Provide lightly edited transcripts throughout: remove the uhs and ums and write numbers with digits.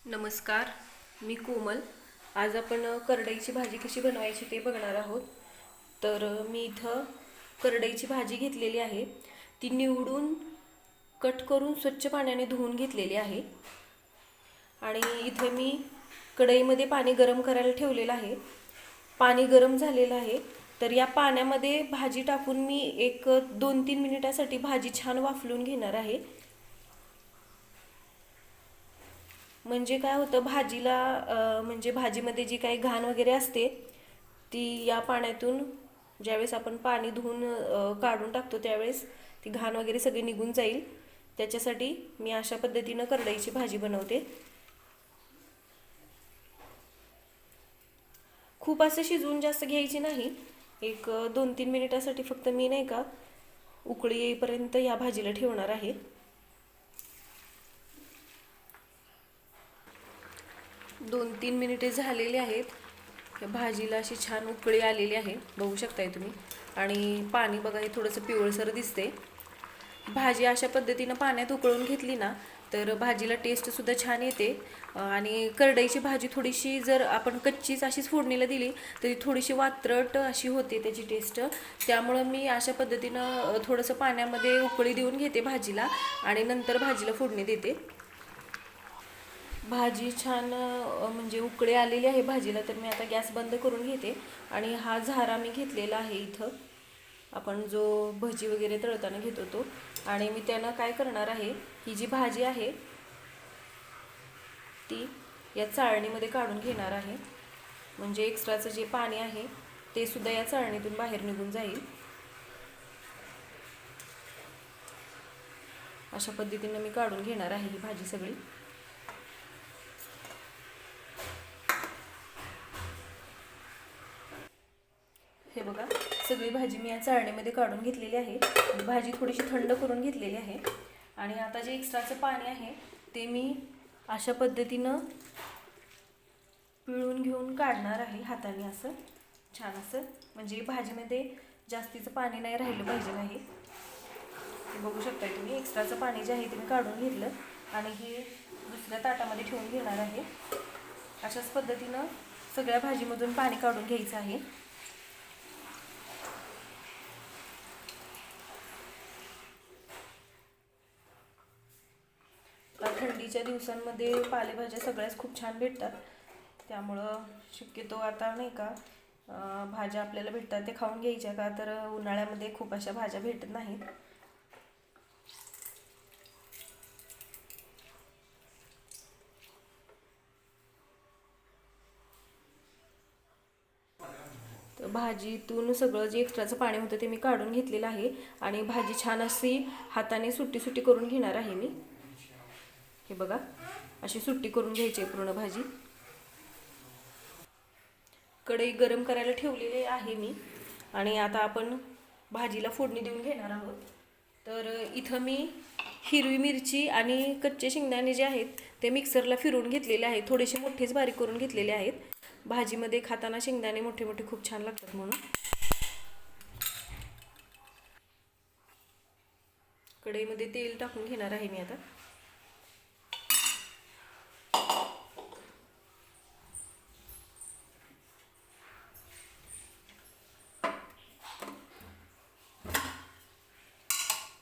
नमस्कार, मी कोमल. आज आपण करडईची भाजी कशी बनवायची ते बघणार आहोत. तर मी इथं करडईची भाजी घेतलेली आहे. ती निवडून कट करून स्वच्छ पाण्याने धुवून घेतलेली आहे. आणि इथे मी कढईमध्ये पाणी गरम करायला ठेवलेलं आहे. पाणी गरम झालेलं आहे. तर या पाण्यामध्ये भाजी टाकून मी एक 2-3 मिनिटासाठी भाजी छान वाफलून घेणार आहे. म्हणजे काय होतं, भाजीला म्हणजे भाजीमध्ये जी काही घाण वगैरे असते ती या पाण्यातून ज्यावेळेस आपण पाणी धुवून काढून टाकतो त्यावेळेस ती घाण वगैरे सगळी निघून जाईल. त्याच्यासाठी मी अशा पद्धतीनं करडईची भाजी बनवते. खूप असं शिजवून जास्त घ्यायची नाही. एक 2-3 मिनिटासाठी फक्त मी नाही का उकळी येईपर्यंत या भाजीला ठेवणार आहे. 2-3 मिनिटे झालेली आहेत. या भाजीला अशी छान उकळी आलेली आहे, बघू शकताय तुम्ही. आणि पाणी बघा, हे थोडंसं पिवळसर दिसते. भाजी अशा पद्धतीनं पाण्यात उकळून घेतली ना तर भाजीला टेस्टसुद्धा छान येते. आणि करडईची भाजी थोडीशी जर आपण कच्चीच अशीच फोडणीला दिली तरी थोडीशी वात्रट अशी होते त्याची टेस्ट. त्यामुळं मी अशा पद्धतीनं थोडंसं पाण्यामध्ये उकळी देऊन घेते भाजीला आणि नंतर भाजीला फोडणी देते. भाजी छान म्हणजे उकळी आलेली आहे भाजीला. तर मी आता गॅस बंद करून घेते. आणि हा झारा मी घेतलेला आहे इथं, आपण जो भजी वगैरे तळताना घेतो तो. आणि मी त्यानं काय करणार आहे, ही जी भाजी आहे ती या चाळणीमध्ये काढून घेणार आहे. म्हणजे एक्स्ट्राचं जे पाणी आहे ते सुद्धा या चाळणीतून बाहेर निघून जाईल. अशा पद्धतीनं मी काढून घेणार आहे ही भाजी सगळी. हे बघा, सगळी भाजी मी या चाळणीमध्ये काढून घेतलेली आहे. भाजी थोडीशी थंड करून घेतलेली आहे. आणि आता जे एक्स्ट्राचं पाणी आहे ते मी अशा पद्धतीनं पिळून घेऊन काढणार आहे हाताने, असं छान असं. म्हणजे भाजीमध्ये जास्तीचं पाणी नाही राहिलं पाहिजे नाही. बघू शकता तुम्ही, एक्स्ट्राचं पाणी जे आहे ते मी काढून घेतलं आणि हे दुसऱ्या ताटामध्ये ठेवून घेणार आहे. अशाच पद्धतीनं सगळ्या भाजीमधून पाणी काढून घ्यायचं आहे. थंडीच्या दिवसांमध्ये पालेभाज्या सगळ्याच खूप छान भेटतात. त्यामुळं शक्यतो आता नाही का भाज्या आपल्याला भेटतात ते खाऊन घ्यायच्या, का तर उन्हाळ्यामध्ये खूप अशा भाज्या भेटत नाहीत. तर भाजीतून सगळं जे एक्स्ट्राचं पाणी होतं ते मी काढून घेतलेलं आहे. आणि भाजी छान अशी हाताने सुट्टी सुट्टी करून घेणार आहे मी. हे बघा, अशी सुट्टी करून घ्यायची पूर्ण भाजी. कढई गरम करायला ठेवलेली आहे मी. आणि आता आपण भाजीला फोडणी देऊन घेणार आहोत. तर इथं मी हिरवी मिरची आणि कच्चे शेंगदाणे जे आहेत ते मिक्सरला फिरवून घेतलेले आहेत. थोडेसे मोठेच बारीक करून घेतलेले आहेत. भाजीमध्ये खाताना शेंगदाणे मोठे मोठे खूप छान लागतात म्हणून. कढईमध्ये तेल टाकून घेणार आहे मी आता.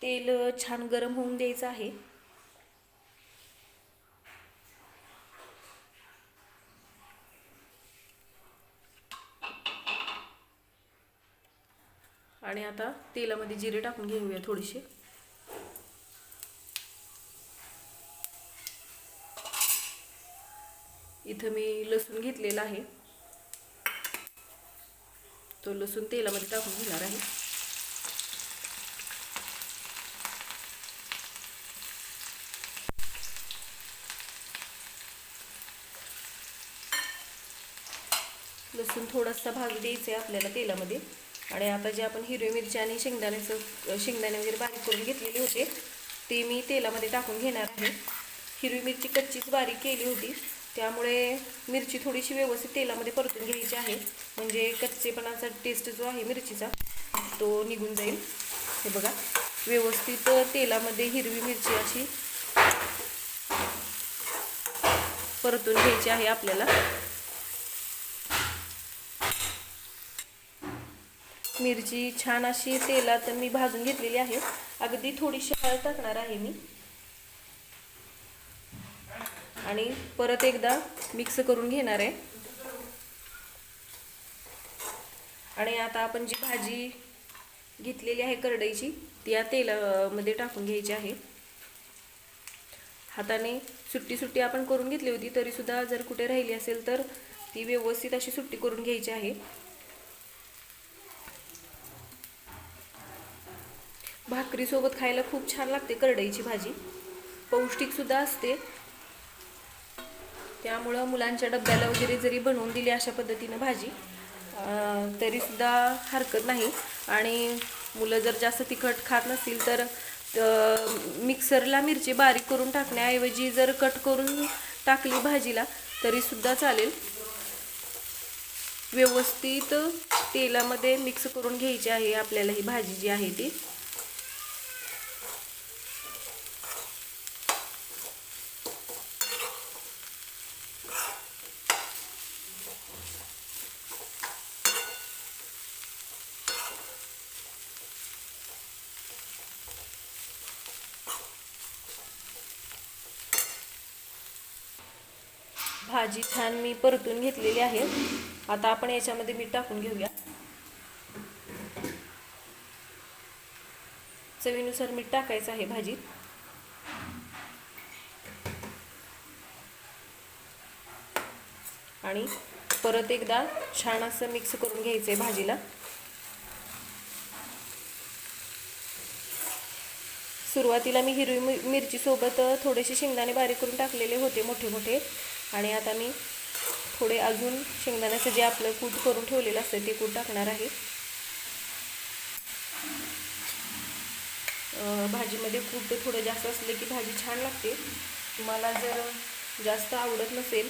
तेल छान गरम होऊन द्यायचं आहे. आणि आता तेलामध्ये जिरे टाकून घेऊया थोडीशी. इथं मी लसूण घेतलेला आहे, तो लसूण तेलामध्ये टाकून घेणार आहे. लसूण थोडासा भाजू द्यायचा आहे आपल्याला तेलामध्ये. आणि आता जे आपण हिरवी मिरची आणि शेंगदाणे वगैरे बारीक करून घेतलेले होते ते मी तेलामध्ये टाकून घेणार आहे. हिरवी मिरची कच्चीच बारीक केली होती, त्यामुळे मिरची थोडीशी व्यवस्थित तेलामध्ये परतून घ्यायची आहे. म्हणजे कच्चेपणाचा टेस्ट जो आहे मिरचीचा तो निघून जाईल. हे बघा, व्यवस्थित तेलामध्ये हिरवी मिरची अशी परतून घ्यायची आहे आपल्याला. मिरची छान अशी तेलात मी भाजून घेतलेली आहे. अगदी थोडीशी हळद टाकणार आहे मी आणि परत एकदा मिक्स करून घेणार आहे. आणि आता आपण जी भाजी घेतलेली आहे करडईची ती या तेलामध्ये टाकून घ्यायची आहे. हाताने सुट्टी सुट्टी आपण करून घेतली होती, तरी सुद्धा जर कुठे राहिली असेल तर ती व्यवस्थित अशी सुट्टी करून घ्यायची आहे. भाकरीसोबत खायला खूप छान लागते करडईची भाजी, पौष्टिक सुद्धा असते. त्यामुळं मुलांच्या डब्याला वगैरे जरी बनवून दिली अशा पद्धतीनं भाजी तरीसुद्धा हरकत नाही. आणि मुलं जर जास्त तिखट खात नसतील तर मिक्सरला मिरची बारीक करून टाकण्याऐवजी जर कट करून टाकली भाजीला तरीसुद्धा चालेल. व्यवस्थित तेलामध्ये मिक्स करून घ्यायची आहे आपल्याला ही भाजी जी आहे ती. भाजी छान मी परतून घेतलेली आहे. आता आपण याच्यामध्ये मीठ टाकून घेऊया. चवीनुसार मीठ टाकायचं आहे भाजीत. आणि परत एकदा छान असं मिक्स करून घ्यायचं आहे भाजीला. सुरुवातीला मी हिरवी मिरची सोबत थोडेसे शेंगदाणे बारीक करून टाकलेले होते मोठे मोठे. आणि आता मी थोडे अजून शेंगदाण्याचं जे आपलं कूट करून ठेवलेलं असतं ते कूट टाकणार आहे. भाजीमध्ये कूट थोडं जास्त असले की भाजी छान लागते. तुम्हाला जर जास्त आवडत नसेल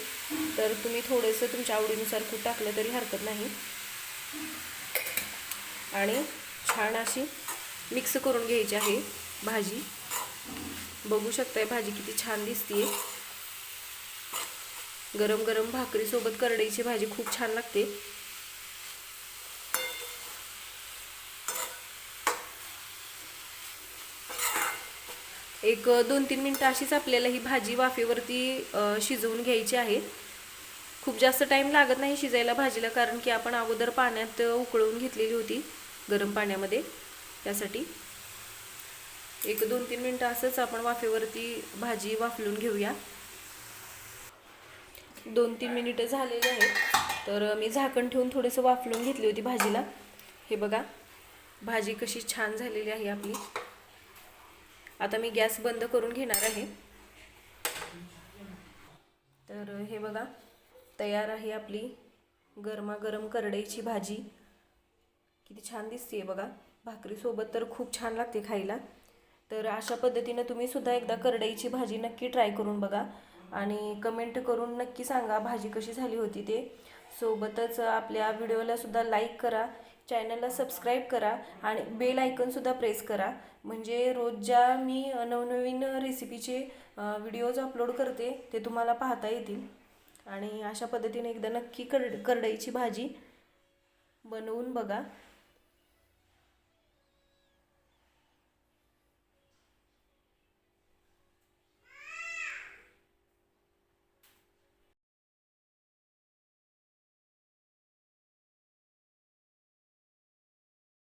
तर तुम्ही थोडंसं तुमच्या आवडीनुसार कूट टाकलं तरी हरकत नाही. आणि छान अशी मिक्स करून घ्यायची आहे भाजी. बघू शकताय भाजी किती छान दिसते. गरम गरम भाकरीसोबत करडईची भाजी खूप छान लागते. एक 2-3 मिनिटं अशीच आपल्याला ही भाजी वाफेवरती शिजवून घ्यायची आहे. खूप जास्त टाईम लागत नाही शिजायला भाजीला, कारण की आपण अगोदर पाण्यात उकळवून घेतलेली होती गरम पाण्यामध्ये. त्यासाठी एक 2-3 मिनिटं असंच आपण वाफेवरती भाजी वाफलून घेऊया. 2-3 मिनिटं झालेली आहेत. तर मी झाकण ठेवून थोडंसं वाफलून घेतली होती भाजीला. हे बघा भाजी कशी छान झालेली आहे आपली. आता मी गॅस बंद करून घेणार आहे. तर हे बघा तयार आहे आपली गरमागरम करडईची भाजी. किती छान दिसते बघा. भाकरीसोबत तर खूप छान लागते खायला. तर अशा पद्धतीने तुम्ही सुद्धा एकदा करडईची भाजी नक्की ट्राय करून बघा आणि कमेंट करून नक्की सांगा भाजी कशी झाली होती ते. सोबतच आपल्या व्हिडिओला सुद्धा लाईक करा, चॅनलला सबस्क्राईब करा आणि बेल आयकॉनसुद्धा प्रेस करा. म्हणजे रोज ज्या मी नवनवीन रेसिपीचे व्हिडिओज अपलोड करते ते तुम्हाला पाहता येतील. आणि अशा पद्धतीने एकदा नक्की करडईची भाजी बनवून बघा.